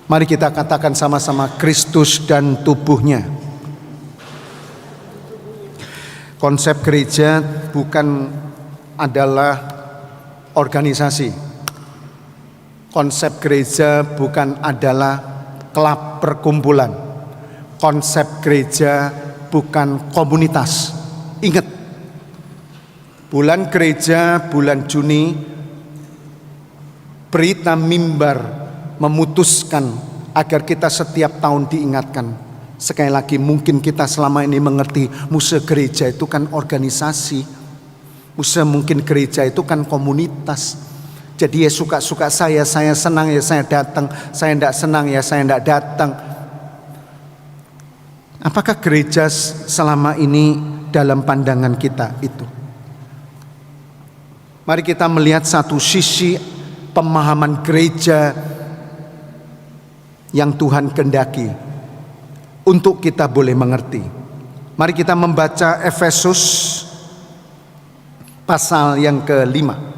Mari kita katakan sama-sama, Kristus dan tubuhnya. Konsep gereja bukan adalah organisasi. Konsep gereja bukan adalah klub perkumpulan. Konsep gereja bukan komunitas. Ingat, bulan gereja, bulan Juni, berita mimbar memutuskan agar kita setiap tahun diingatkan. Sekali lagi, mungkin kita selama ini mengerti musuh gereja itu kan organisasi, musuh mungkin gereja itu kan komunitas. Jadi ya suka-suka saya senang ya saya datang, saya tidak senang ya saya tidak datang. Apakah gereja selama ini dalam pandangan kita itu? Mari kita melihat satu sisi pemahaman gereja yang Tuhan kehendaki untuk kita boleh mengerti. Mari kita membaca Efesus pasal yang ke-5.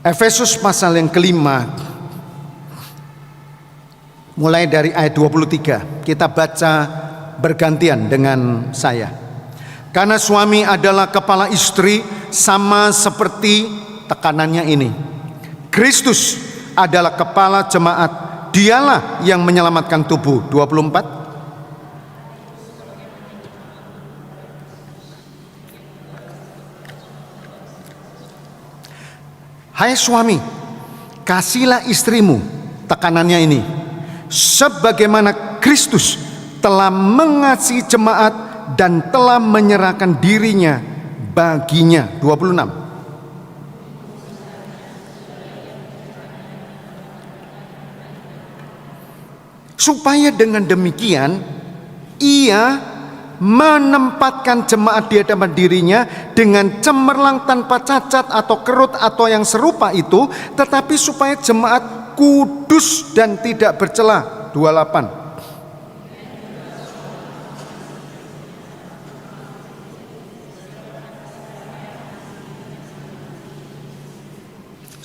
Efesus pasal yang ke-5, mulai dari ayat 23. Kita baca bergantian dengan saya. Karena suami adalah kepala istri, sama seperti tekanannya ini. Kristus adalah kepala jemaat, dialah yang menyelamatkan tubuh. 24. Hai suami, kasihlah istrimu, tekanannya ini, sebagaimana Kristus telah mengasihi jemaat dan telah menyerahkan dirinya baginya. 26. Supaya dengan demikian ia menempatkan jemaat di hadapan dirinya dengan cemerlang tanpa cacat atau kerut atau yang serupa itu, tetapi supaya jemaat kudus dan tidak bercela. 28.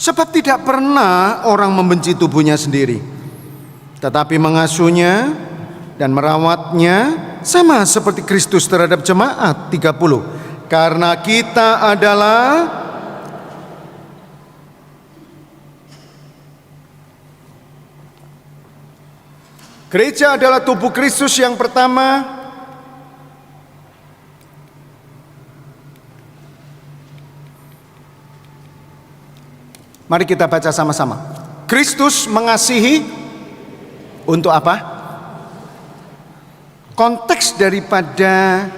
Sebab tidak pernah orang membenci tubuhnya sendiri, tetapi mengasuhnya dan merawatnya sama seperti Kristus terhadap jemaat. 30. Karena kita adalah gereja adalah tubuh Kristus yang pertama. Mari kita baca sama-sama. Kristus mengasihi untuk apa? Konteks daripada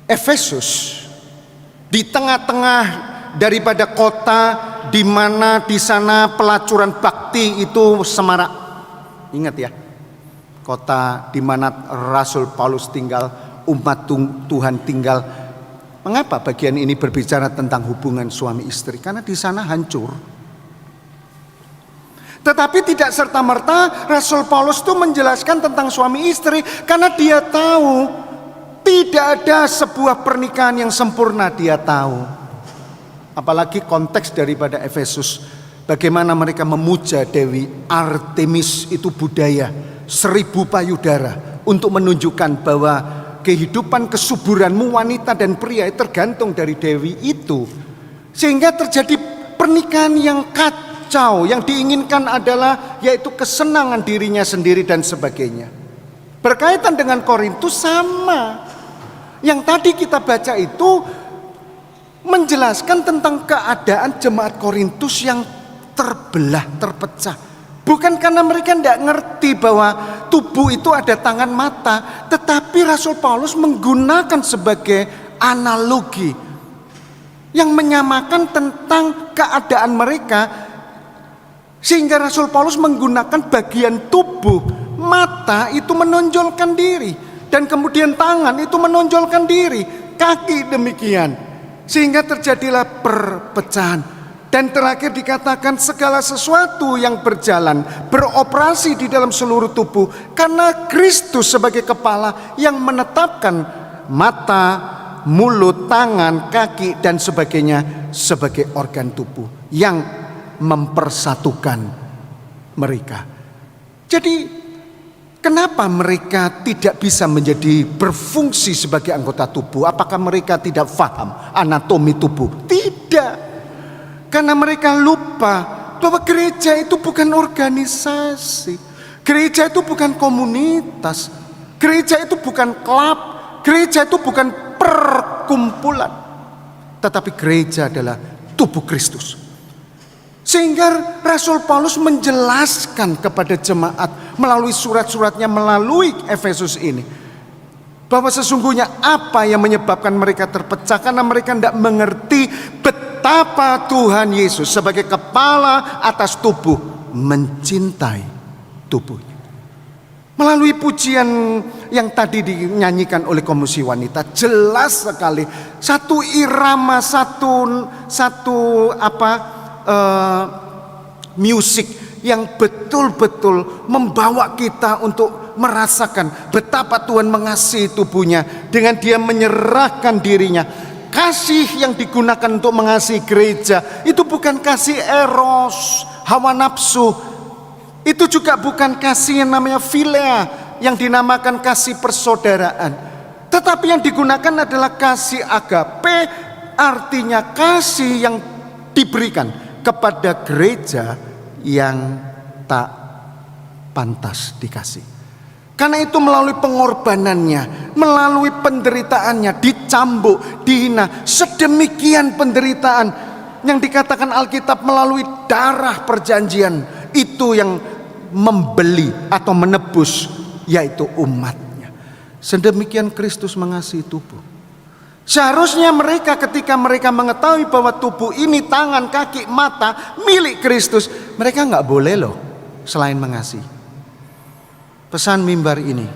Efesus di tengah-tengah daripada kota di mana di sana pelacuran bakti itu semarak. Ingat ya, kota di mana Rasul Paulus tinggal, umat Tuhan tinggal. Mengapa bagian ini berbicara tentang hubungan suami istri? Karena di sana hancur. Tetapi tidak serta-merta Rasul Paulus itu menjelaskan tentang suami istri, karena dia tahu tidak ada sebuah pernikahan yang sempurna. Dia tahu, apalagi konteks daripada Efesus, bagaimana mereka memuja Dewi Artemis, itu budaya 1000 payudara untuk menunjukkan bahwa kehidupan kesuburanmu wanita dan pria tergantung dari Dewi itu, sehingga terjadi pernikahan yang kacau. Yang diinginkan adalah yaitu kesenangan dirinya sendiri dan sebagainya. Berkaitan dengan Korintus sama. Yang tadi kita baca itu menjelaskan tentang keadaan jemaat Korintus yang terbelah, terpecah. Bukan karena mereka tidak ngerti bahwa tubuh itu ada tangan mata, tetapi Rasul Paulus menggunakan sebagai analogi yang menyamakan tentang keadaan mereka. Sehingga Rasul Paulus menggunakan bagian tubuh, mata itu menonjolkan diri, dan kemudian tangan itu menonjolkan diri, kaki demikian. Sehingga terjadilah perpecahan. Dan terakhir dikatakan segala sesuatu yang berjalan, beroperasi di dalam seluruh tubuh, karena Kristus sebagai kepala yang menetapkan mata, mulut, tangan, kaki dan sebagainya sebagai organ tubuh yang mempersatukan mereka. Jadi kenapa mereka tidak bisa menjadi berfungsi sebagai anggota tubuh? Apakah mereka tidak paham anatomi tubuh? Tidak. Karena mereka lupa bahwa gereja itu bukan organisasi. Gereja itu bukan komunitas. Gereja itu bukan klub. Gereja itu bukan perkumpulan. Tetapi gereja adalah tubuh Kristus. Sehingga Rasul Paulus menjelaskan kepada jemaat melalui surat-suratnya, melalui Efesus ini, bahwa sesungguhnya apa yang menyebabkan mereka terpecah, karena mereka tidak mengerti betapa Tuhan Yesus sebagai kepala atas tubuh mencintai tubuhnya. Melalui pujian yang tadi dinyanyikan oleh komisi wanita, jelas sekali satu irama, satu musik yang betul-betul membawa kita untuk merasakan betapa Tuhan mengasihi tubuhnya dengan Dia menyerahkan dirinya. Kasih yang digunakan untuk mengasihi gereja itu bukan kasih eros, hawa nafsu. Itu juga bukan kasih yang namanya philia, yang dinamakan kasih persaudaraan. Tetapi yang digunakan adalah kasih agape, artinya kasih yang diberikan kepada gereja yang tak pantas dikasih. Karena itu melalui pengorbanannya, melalui penderitaannya, dicambuk, dihina, sedemikian penderitaan yang dikatakan Alkitab melalui darah perjanjian. Itu yang membeli atau menebus, yaitu umatnya. Sedemikian Kristus mengasihi tubuh. Seharusnya mereka ketika mereka mengetahui bahwa tubuh ini, tangan, kaki, mata milik Kristus, mereka nggak boleh loh selain mengasihi. Pesan mimbar ini,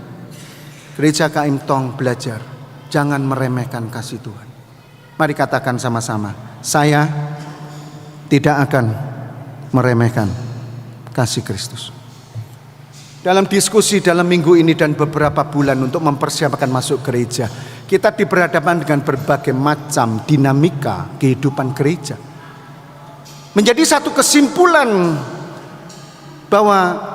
Gereja KM Tong belajar, jangan meremehkan kasih Tuhan. Mari katakan sama-sama, saya tidak akan meremehkan kasih Kristus. Dalam diskusi dalam minggu ini dan beberapa bulan untuk mempersiapkan masuk gereja, kita diberhadapan dengan berbagai macam dinamika kehidupan gereja. Menjadi satu kesimpulan bahwa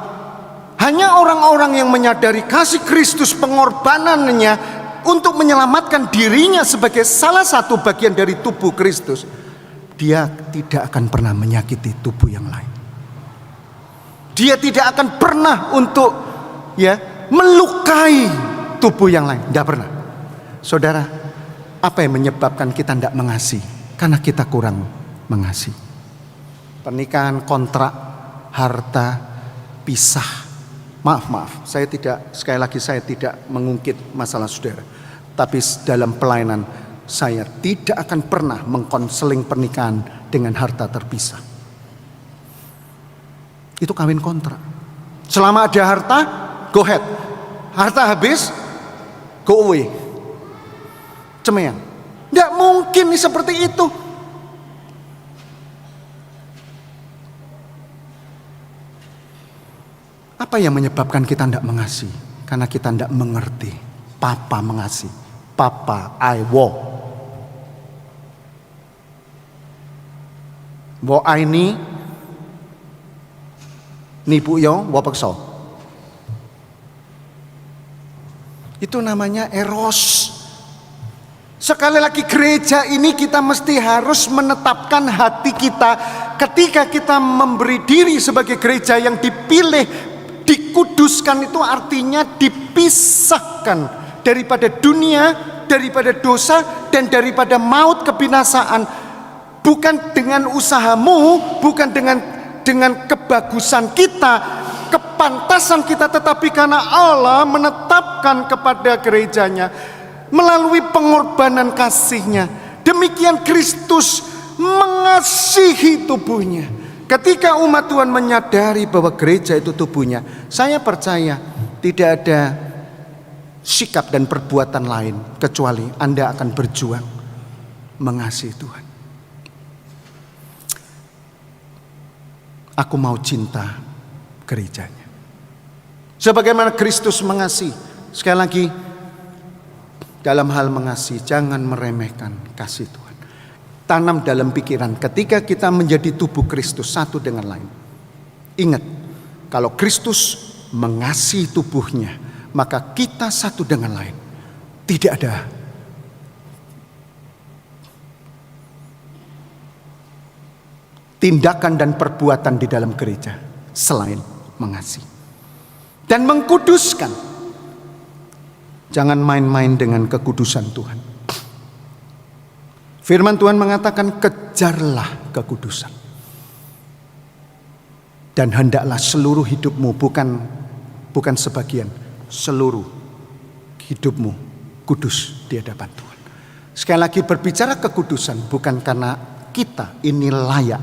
hanya orang-orang yang menyadari kasih Kristus, pengorbanannya untuk menyelamatkan dirinya sebagai salah satu bagian dari tubuh Kristus, dia tidak akan pernah menyakiti tubuh yang lain. Dia tidak akan pernah untuk melukai tubuh yang lain. Tidak pernah. Saudara, apa yang menyebabkan kita tidak mengasihi? Karena kita kurang mengasihi. Pernikahan, kontrak, harta, pisah. Maaf, sekali lagi saya tidak mengungkit masalah saudara. Tapi dalam pelayanan saya tidak akan pernah mengkonseling pernikahan dengan harta terpisah. Itu kawin kontrak. Selama ada harta, go ahead. Harta habis, go away. Cemeyang. Tidak mungkin seperti itu. Apa yang menyebabkan kita tidak mengasihi? Karena kita tidak mengerti. Papa mengasihi. Papa, I walk. Wo I ni bu yo wapakso. Itu namanya eros. Sekali lagi gereja ini kita mesti harus menetapkan hati kita ketika kita memberi diri sebagai gereja yang dipilih, dikuduskan, itu artinya dipisahkan daripada dunia, daripada dosa, dan daripada maut kebinasaan. Bukan dengan usahamu, bukan dengan kebagusan kita, kepantasan kita, tetapi karena Allah menetapkan kepada gerejanya melalui pengorbanan kasih-Nya. Demikian Kristus mengasihi tubuhnya. Ketika umat Tuhan menyadari bahwa gereja itu tubuhnya, saya percaya tidak ada sikap dan perbuatan lain kecuali Anda akan berjuang mengasihi Tuhan. Aku mau cinta gerejanya sebagaimana Kristus mengasihi. Sekali lagi, dalam hal mengasihi jangan meremehkan kasih Tuhan. tanam dalam pikiran ketika kita menjadi tubuh Kristus satu dengan lain. Ingat, kalau Kristus mengasihi tubuhnya, maka kita satu dengan lain. Tidak ada tindakan dan perbuatan di dalam gereja selain mengasihi dan mengkuduskan. Jangan main-main dengan kekudusan Tuhan. Firman Tuhan mengatakan, kejarlah kekudusan. Dan hendaklah seluruh hidupmu, bukan sebagian, seluruh hidupmu kudus di hadapan Tuhan. Sekali lagi, berbicara kekudusan bukan karena kita ini layak,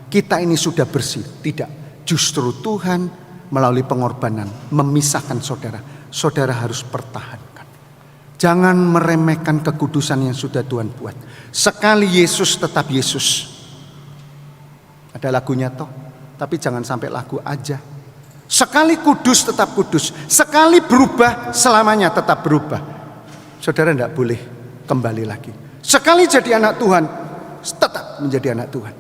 kita ini sudah bersih. Tidak, justru Tuhan melalui pengorbanan memisahkan saudara. Saudara harus pertahankan. Jangan meremehkan kekudusan yang sudah Tuhan buat. Sekali Yesus tetap Yesus. Ada lagunya toh, tapi jangan sampai lagu aja. Sekali kudus tetap kudus. Sekali berubah selamanya tetap berubah. Saudara tidak boleh kembali lagi. Sekali jadi anak Tuhan, tetap menjadi anak Tuhan.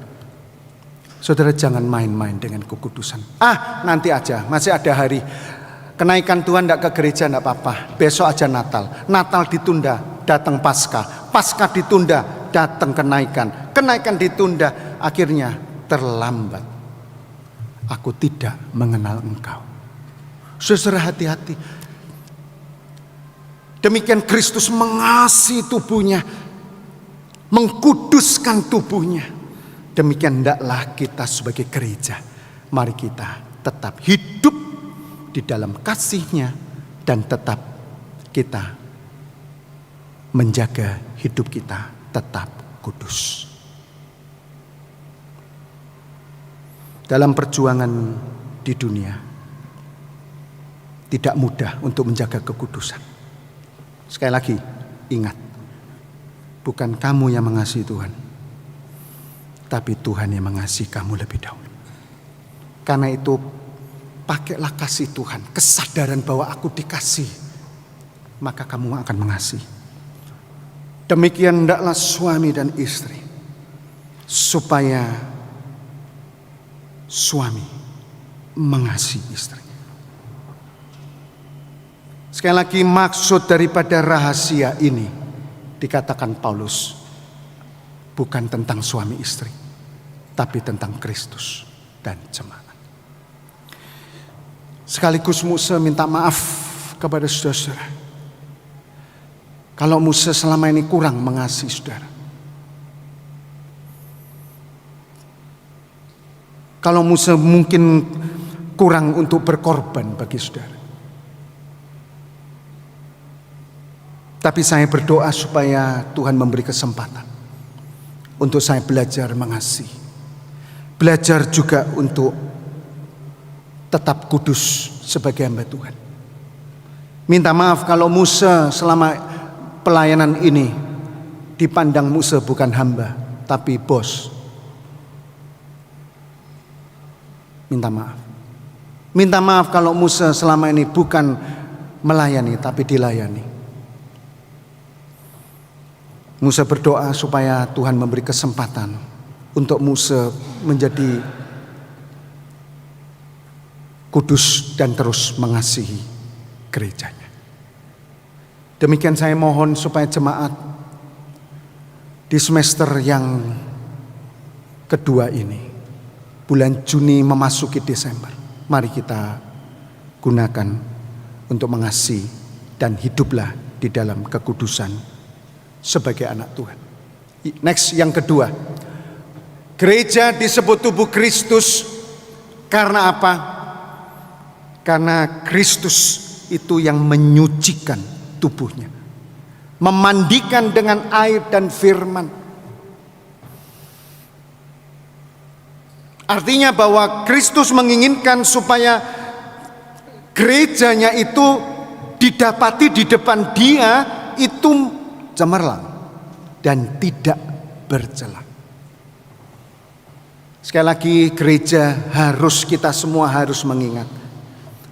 Saudara jangan main-main dengan kekudusan. Nanti aja, masih ada hari. Kenaikan Tuhan tidak ke gereja tidak apa-apa. Besok aja Natal. Natal ditunda, datang Paskah. Paskah ditunda, datang kenaikan. Kenaikan ditunda, akhirnya terlambat. Aku tidak mengenal engkau. Saudara hati-hati. Demikian Kristus mengasihi tubuhnya, mengkuduskan tubuhnya. Demikian hendaklah kita sebagai gereja. Mari kita tetap hidup di dalam kasih-Nya dan tetap kita menjaga hidup kita tetap kudus. Dalam perjuangan di dunia tidak mudah untuk menjaga kekudusan. Sekali lagi, ingat, bukan kamu yang mengasihi Tuhan, tapi Tuhan yang mengasihi kamu lebih dahulu. Karena itu, pakailah kasih Tuhan, kesadaran bahwa aku dikasih, maka kamu akan mengasihi. Demikian hendaklah suami dan istri, supaya suami mengasihi istrinya. Sekali lagi, maksud daripada rahasia ini dikatakan Paulus bukan tentang suami istri, tapi tentang Kristus dan jemaat. Sekaligus Musa minta maaf kepada saudara-saudara. Kalau Musa selama ini kurang mengasihi saudara. Kalau Musa mungkin kurang untuk berkorban bagi saudara. Tapi saya berdoa supaya Tuhan memberi kesempatan untuk saya belajar mengasihi. Belajar juga untuk tetap kudus sebagai hamba Tuhan. Minta maaf kalau Musa selama pelayanan ini dipandang Musa bukan hamba, tapi bos. Minta maaf. Minta maaf kalau Musa selama ini bukan melayani, tapi dilayani. Musa berdoa supaya Tuhan memberi kesempatan untuk Musa menjadi kudus dan terus mengasihi gerejanya. Demikian saya mohon supaya jemaat di semester yang kedua ini, bulan Juni memasuki Desember, mari kita gunakan untuk mengasihi dan hiduplah di dalam kekudusan sebagai anak Tuhan. Next, yang kedua, gereja disebut tubuh Kristus karena apa? Karena Kristus itu yang menyucikan tubuhnya, memandikan dengan air dan firman. Artinya bahwa Kristus menginginkan supaya gerejanya itu didapati di depan Dia itu cemerlang dan tidak bercela. Sekali lagi, gereja kita semua harus mengingat,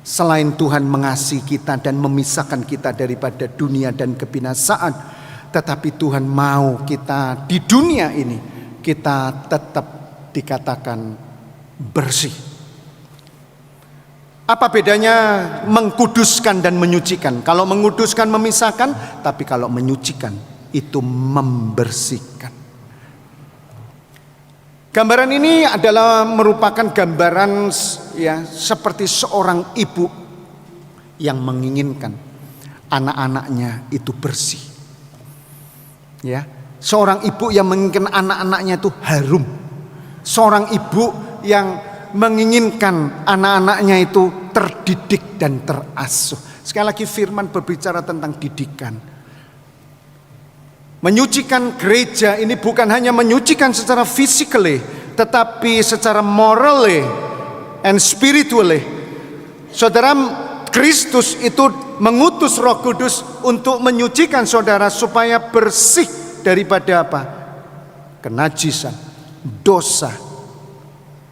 selain Tuhan mengasihi kita dan memisahkan kita daripada dunia dan kebinasaan, tetapi Tuhan mau kita di dunia ini kita tetap dikatakan bersih. Apa bedanya mengkuduskan dan menyucikan? Kalau menguduskan memisahkan, tapi kalau menyucikan itu membersihkan. Gambaran ini adalah merupakan gambaran ya seperti seorang ibu yang menginginkan anak-anaknya itu bersih. Ya, seorang ibu yang menginginkan anak-anaknya itu harum. Seorang ibu yang menginginkan anak-anaknya itu terdidik dan terasuh. Sekali lagi firman berbicara tentang didikan. Menyucikan gereja ini bukan hanya menyucikan secara physically, tetapi secara morally and spiritually. Saudara, Kristus itu mengutus Roh Kudus untuk menyucikan saudara supaya bersih daripada apa? Kenajisan, dosa,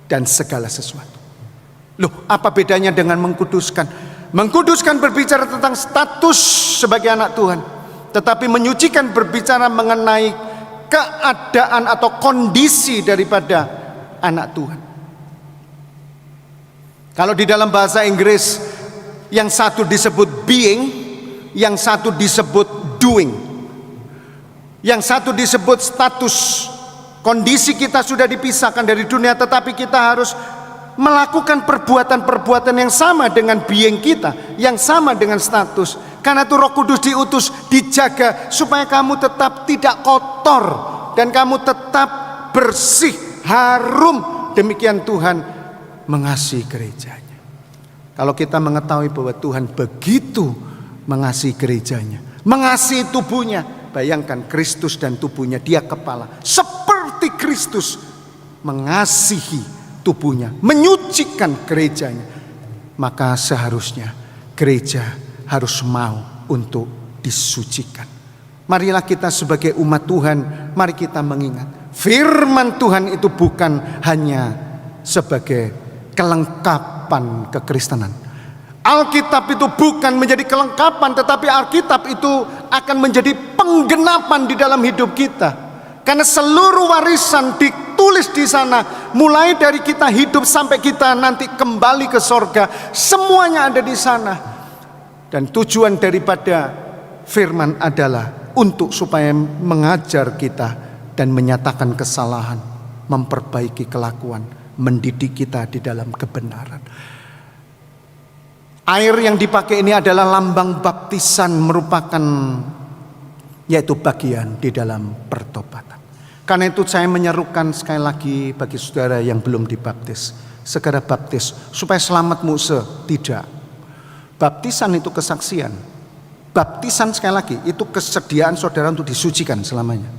dan segala sesuatu. Loh, apa bedanya dengan mengkuduskan? Mengkuduskan berbicara tentang status sebagai anak Tuhan, tetapi menyucikan berbicara mengenai keadaan atau kondisi daripada anak Tuhan. Kalau di dalam bahasa Inggris, yang satu disebut being, yang satu disebut doing. Yang satu disebut status, kondisi kita sudah dipisahkan dari dunia, tetapi kita harus melakukan perbuatan-perbuatan yang sama dengan being kita, yang sama dengan status. Karena itu Roh Kudus diutus, dijaga supaya kamu tetap tidak kotor dan kamu tetap bersih, harum. Demikian Tuhan mengasihi gerejanya. Kalau kita mengetahui bahwa Tuhan begitu mengasihi gerejanya, mengasihi tubuhnya, bayangkan Kristus dan tubuhnya, dia kepala. Seperti Kristus mengasihi tubuhnya, menyucikan gerejanya, maka seharusnya gereja harus mau untuk disucikan. Marilah kita sebagai umat Tuhan, mari kita mengingat firman Tuhan itu bukan hanya sebagai kelengkapan kekristenan. Alkitab itu bukan menjadi kelengkapan, tetapi Alkitab itu akan menjadi penggenapan di dalam hidup kita. Karena seluruh warisan ditulis di sana, mulai dari kita hidup sampai kita nanti kembali ke sorga, semuanya ada di sana. Dan tujuan daripada firman adalah untuk supaya mengajar kita dan menyatakan kesalahan, memperbaiki kelakuan, mendidik kita di dalam kebenaran. Air yang dipakai ini adalah lambang baptisan, merupakan yaitu bagian di dalam pertobatan. Karena itu saya menyerukan sekali lagi bagi saudara yang belum dibaptis, segera baptis supaya selamatmu tidak. Baptisan itu kesaksian. Baptisan sekali lagi itu kesediaan saudara untuk disucikan selamanya.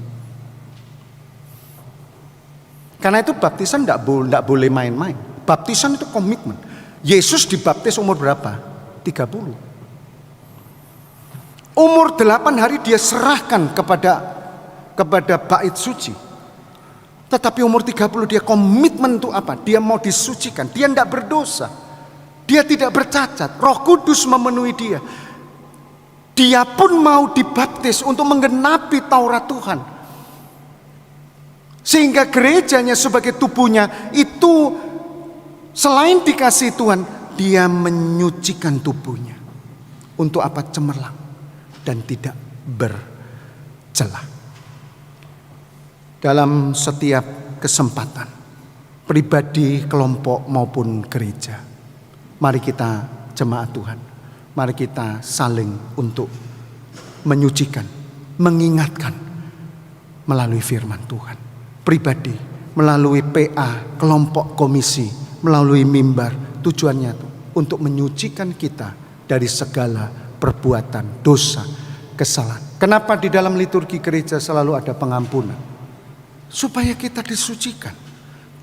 Karena itu baptisan tidak boleh main-main. Baptisan itu komitmen. Yesus dibaptis umur berapa? 30. Umur 8 hari dia serahkan kepada bait suci. Tetapi umur 30 dia komitmen untuk apa? Dia mau disucikan. Dia tidak berdosa. Dia tidak bercacat. Roh Kudus memenuhi dia. Dia pun mau dibaptis untuk menggenapi Taurat Tuhan. Sehingga gerejanya sebagai tubuhnya itu selain dikasih Tuhan, dia menyucikan tubuhnya. Untuk apa? Cemerlang dan tidak bercelah. Dalam setiap kesempatan, pribadi, kelompok maupun gereja, mari kita jemaat Tuhan, mari kita saling untuk menyucikan, mengingatkan melalui firman Tuhan. Pribadi, melalui PA, kelompok komisi, melalui mimbar, tujuannya itu untuk menyucikan kita dari segala perbuatan dosa, kesalahan. Kenapa di dalam liturgi gereja selalu ada pengampunan? Supaya kita disucikan.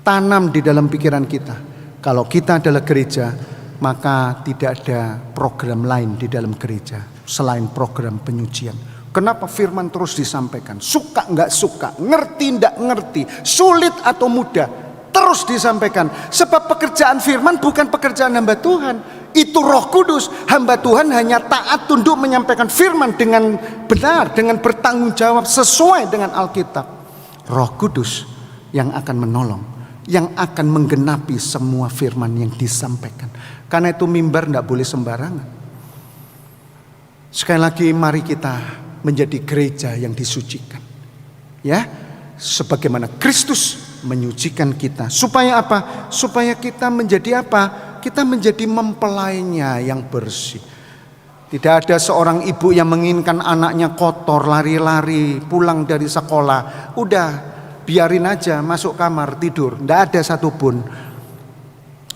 Tanam di dalam pikiran kita, kalau kita adalah gereja, maka tidak ada program lain di dalam gereja selain program penyucian. Kenapa firman terus disampaikan? Suka nggak suka, ngerti nggak ngerti, sulit atau mudah, terus disampaikan. Sebab pekerjaan firman bukan pekerjaan hamba Tuhan. Itu Roh Kudus. Hamba Tuhan hanya taat tunduk menyampaikan firman dengan benar, dengan bertanggung jawab sesuai dengan Alkitab. Roh Kudus yang akan menolong, yang akan menggenapi semua firman yang disampaikan. Karena itu mimbar tidak boleh sembarangan. Sekali lagi mari kita menjadi gereja yang disucikan. Ya, sebagaimana Kristus menyucikan kita. Supaya apa? Supaya kita menjadi apa? Kita menjadi mempelainya yang bersih. Tidak ada seorang ibu yang menginginkan anaknya kotor, lari-lari, pulang dari sekolah. Udah, biarin aja masuk kamar tidur. Tidak ada satupun.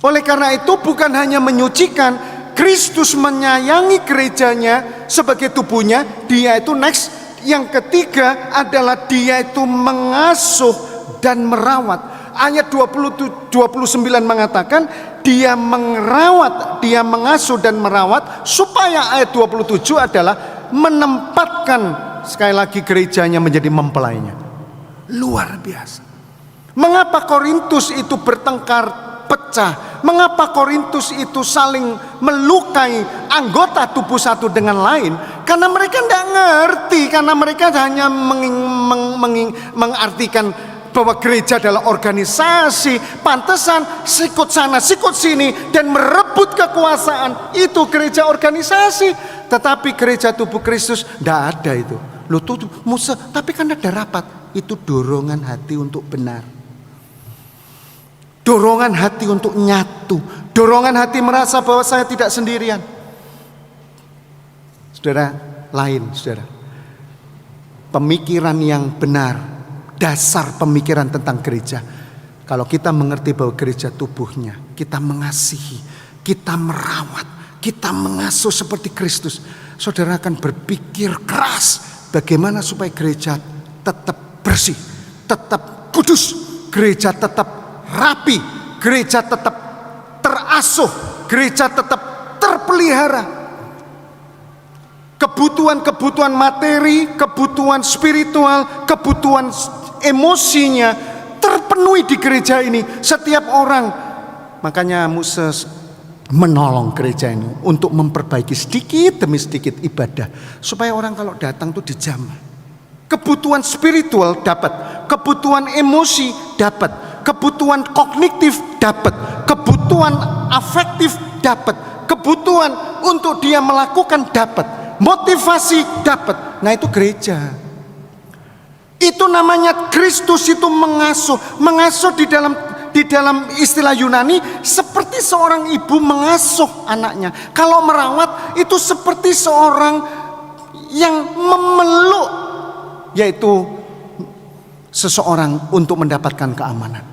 Oleh karena itu bukan hanya menyucikan, Kristus menyayangi gerejanya sebagai tubuhnya. Dia itu next. Yang ketiga adalah dia itu mengasuh dan merawat. Ayat 29 mengatakan dia merawat, dia mengasuh dan merawat, supaya ayat 27 adalah menempatkan sekali lagi gerejanya menjadi mempelainya. Luar biasa. Mengapa Korintus itu bertengkar pecah? Mengapa Korintus itu saling melukai anggota tubuh satu dengan lain? Karena mereka tidak ngerti, karena mereka hanya mengartikan bahwa gereja adalah organisasi, pantesan sikut sana sikut sini dan merebut kekuasaan. Itu gereja organisasi. Tetapi gereja tubuh Kristus tidak ada itu. Loh tuh Musa, tapi kan ada rapat. Itu dorongan hati untuk benar, dorongan hati untuk nyatu, dorongan hati merasa bahwa saya tidak sendirian. Saudara, lain saudara, pemikiran yang benar, dasar pemikiran tentang gereja. Kalau kita mengerti bahwa gereja tubuhnya, kita mengasihi, kita merawat, kita mengasuh seperti Kristus, saudara akan berpikir keras bagaimana supaya gereja tetap bersih, tetap kudus, gereja tetap rapi, gereja tetap terasuh, gereja tetap terpelihara. Kebutuhan-kebutuhan materi, kebutuhan spiritual, kebutuhan emosinya terpenuhi di gereja ini. Setiap orang, makanya Moses menolong gereja ini untuk memperbaiki sedikit demi sedikit ibadah, supaya orang kalau datang tuh dijamah. Kebutuhan spiritual dapat, kebutuhan emosi dapat, kebutuhan kognitif dapat, kebutuhan afektif dapat, kebutuhan untuk dia melakukan dapat, motivasi dapat. Nah itu gereja. Itu namanya Kristus itu mengasuh. Mengasuh di dalam istilah Yunani seperti seorang ibu mengasuh anaknya. Kalau merawat itu seperti seorang yang memeluk, yaitu seseorang untuk mendapatkan keamanan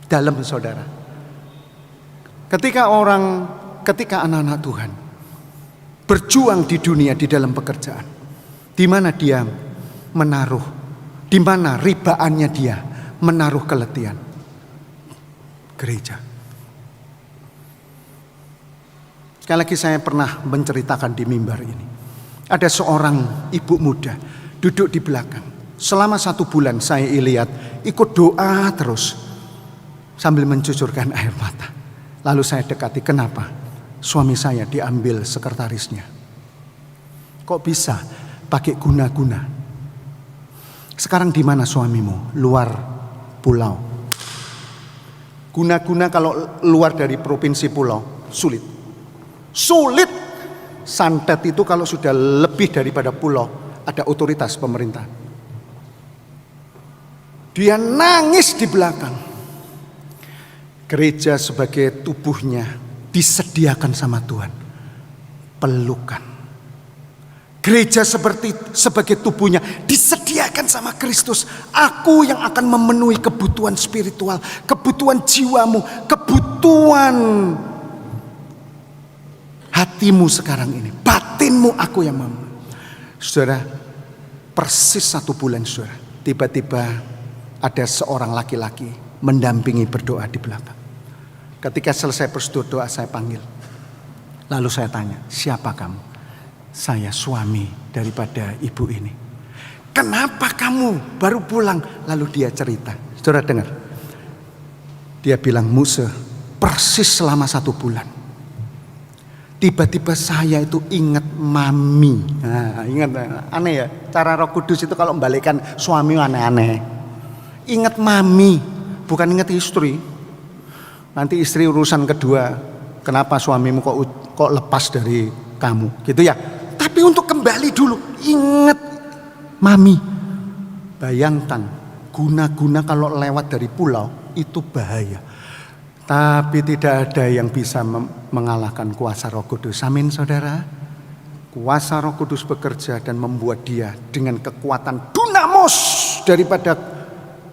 dalam saudara. Ketika anak-anak Tuhan berjuang di dunia di dalam pekerjaan, di mana dia menaruh, di mana ribaannya dia menaruh keletihan? Gereja. Sekali lagi saya pernah menceritakan di mimbar ini. Ada seorang ibu muda duduk di belakang. Selama 1 bulan saya lihat ikut doa terus sambil mencucurkan air mata. Lalu saya dekati, kenapa? Suami saya diambil sekretarisnya. Kok bisa pakai guna-guna? Sekarang di mana suamimu? Luar pulau. Guna-guna kalau luar dari provinsi pulau sulit. Sulit. Santet itu kalau sudah lebih daripada pulau ada otoritas pemerintah. Dia nangis di belakang. Gereja sebagai tubuhnya disediakan sama Tuhan. Pelukan. Gereja sebagai tubuhnya disediakan sama Kristus. Aku yang akan memenuhi kebutuhan spiritual, kebutuhan jiwamu, kebutuhan hatimu sekarang ini. Batinmu aku yang memenuhi. Saudara, persis 1 bulan saudara, tiba-tiba ada seorang laki-laki mendampingi berdoa di belakang. Ketika selesai berdoa saya panggil. Lalu saya tanya, siapa kamu? Saya suami daripada ibu ini. Kenapa kamu baru pulang? Lalu dia cerita. Saudara dengar. Dia bilang, Musa, persis selama 1 bulan. Tiba-tiba saya itu ingat mami. Nah, ingat, aneh ya. Cara Roh Kudus itu kalau membalikkan suami aneh-aneh. Ingat mami, bukan ingat istri. Nanti istri urusan kedua. Kenapa suamimu kok lepas dari kamu, gitu ya. Tapi untuk kembali dulu, ingat mami. Bayangkan, guna-guna kalau lewat dari pulau itu bahaya. Tapi tidak ada yang bisa mengalahkan kuasa Roh Kudus. Amin saudara. Kuasa Roh Kudus bekerja dan membuat dia dengan kekuatan dunamos daripada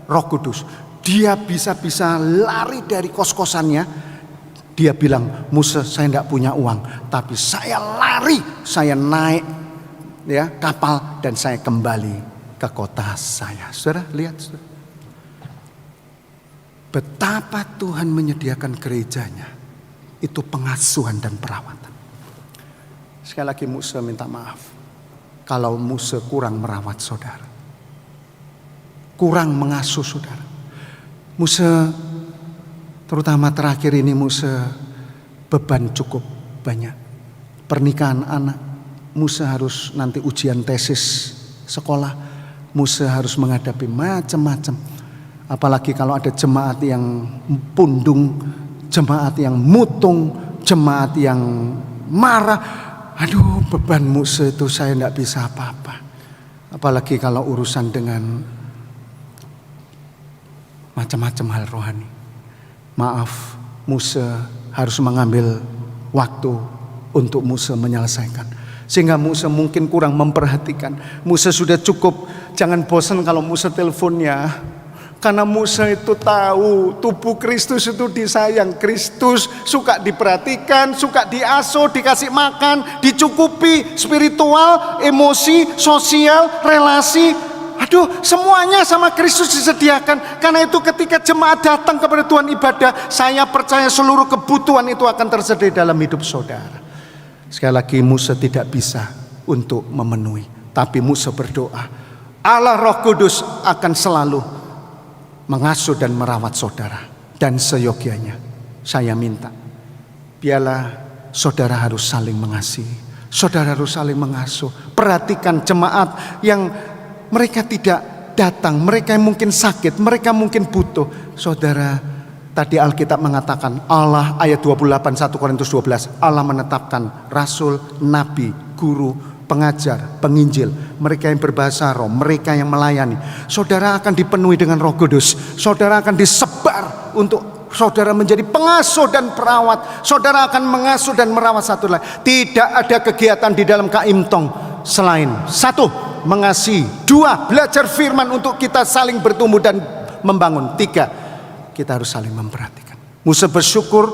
Roh Kudus. Dia bisa lari dari kos-kosannya. Dia bilang, Musa, saya tidak punya uang, tapi saya lari, saya naik ya kapal dan saya kembali ke kota saya. Saudara, lihat saudara. Betapa Tuhan menyediakan gerejanya. Itu pengasuhan dan perawatan. Sekali lagi Musa minta maaf kalau Musa kurang merawat saudara, kurang mengasuh saudara. Musa, terutama terakhir ini Musa beban cukup banyak. Pernikahan anak, Musa harus nanti ujian tesis sekolah, Musa harus menghadapi macam-macam. Apalagi kalau ada jemaat yang pundung, jemaat yang mutung, jemaat yang marah. Aduh, beban Musa itu saya tidak bisa apa-apa. Apalagi kalau urusan dengan macam-macam hal rohani. Maaf, Musa harus mengambil waktu untuk Musa menyelesaikan. Sehingga Musa mungkin kurang memperhatikan. Musa sudah cukup, jangan bosan kalau Musa teleponnya. Karena Musa itu tahu tubuh Kristus itu disayang. Kristus suka diperhatikan, suka diasuh, dikasih makan, dicukupi spiritual, emosi, sosial, relasi. Aduh, semuanya sama Kristus disediakan. Karena itu ketika jemaat datang kepada Tuhan ibadah, saya percaya seluruh kebutuhan itu akan tersedia dalam hidup saudara. Sekali lagi Musa tidak bisa untuk memenuhi. Tapi Musa berdoa, Allah Roh Kudus akan selalu mengasuh dan merawat saudara. Dan seyogianya saya minta, biarlah saudara harus saling mengasihi. Saudara harus saling mengasuh. Perhatikan jemaat yang mereka tidak datang, mereka yang mungkin sakit, mereka mungkin butuh. Saudara, tadi Alkitab mengatakan Allah, ayat 28 1 Korintus 12, Allah menetapkan rasul, nabi, guru, pengajar, penginjil, mereka yang berbahasa roh, mereka yang melayani. Saudara akan dipenuhi dengan Roh Kudus. Saudara akan disebar untuk saudara menjadi pengasuh dan perawat. Saudara akan mengasuh dan merawat satu lain. Tidak ada kegiatan di dalam Kaimtong selain satu, mengasihi. Dua, belajar firman untuk kita saling bertumbuh dan membangun. Tiga, kita harus saling memperhatikan. Musa bersyukur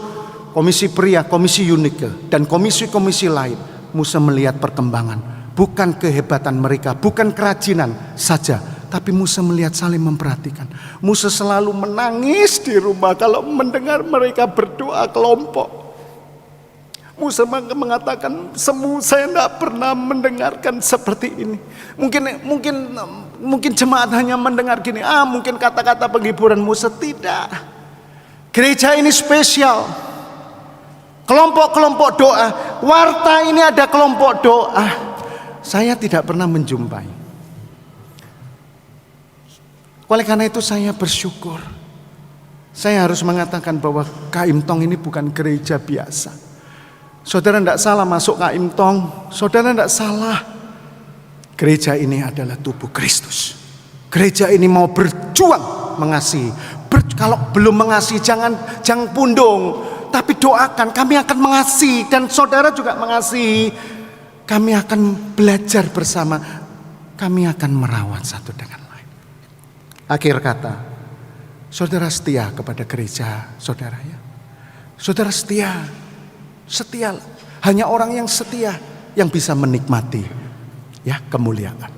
komisi pria, komisi Unike, dan komisi-komisi lain. Musa melihat perkembangan. Bukan kehebatan mereka, bukan kerajinan saja, tapi Musa melihat saling memperhatikan. Musa selalu menangis di rumah kalau mendengar mereka berdoa kelompok. Musa mengatakan, saya tidak pernah mendengarkan seperti ini. Mungkin jemaat hanya mendengar gini, mungkin kata-kata penghiburan. Musa tidak. Gereja ini spesial. Kelompok-kelompok doa. Warta ini ada kelompok doa. Saya tidak pernah menjumpai. Oleh karena itu saya bersyukur. Saya harus mengatakan bahwa Kaimtong ini bukan gereja biasa. Saudara tidak salah masuk Kaimtong. Saudara tidak salah. Gereja ini adalah tubuh Kristus. Gereja ini mau berjuang mengasihi. Kalau belum mengasihi jangan pundung. Tapi doakan, kami akan mengasihi. Dan saudara juga mengasihi. Kami akan belajar bersama. Kami akan merawat satu dengan lain. Akhir kata, saudara setia kepada gereja saudara ya. Saudara setia. Setia, hanya orang yang setia yang bisa menikmati ya kemuliaan.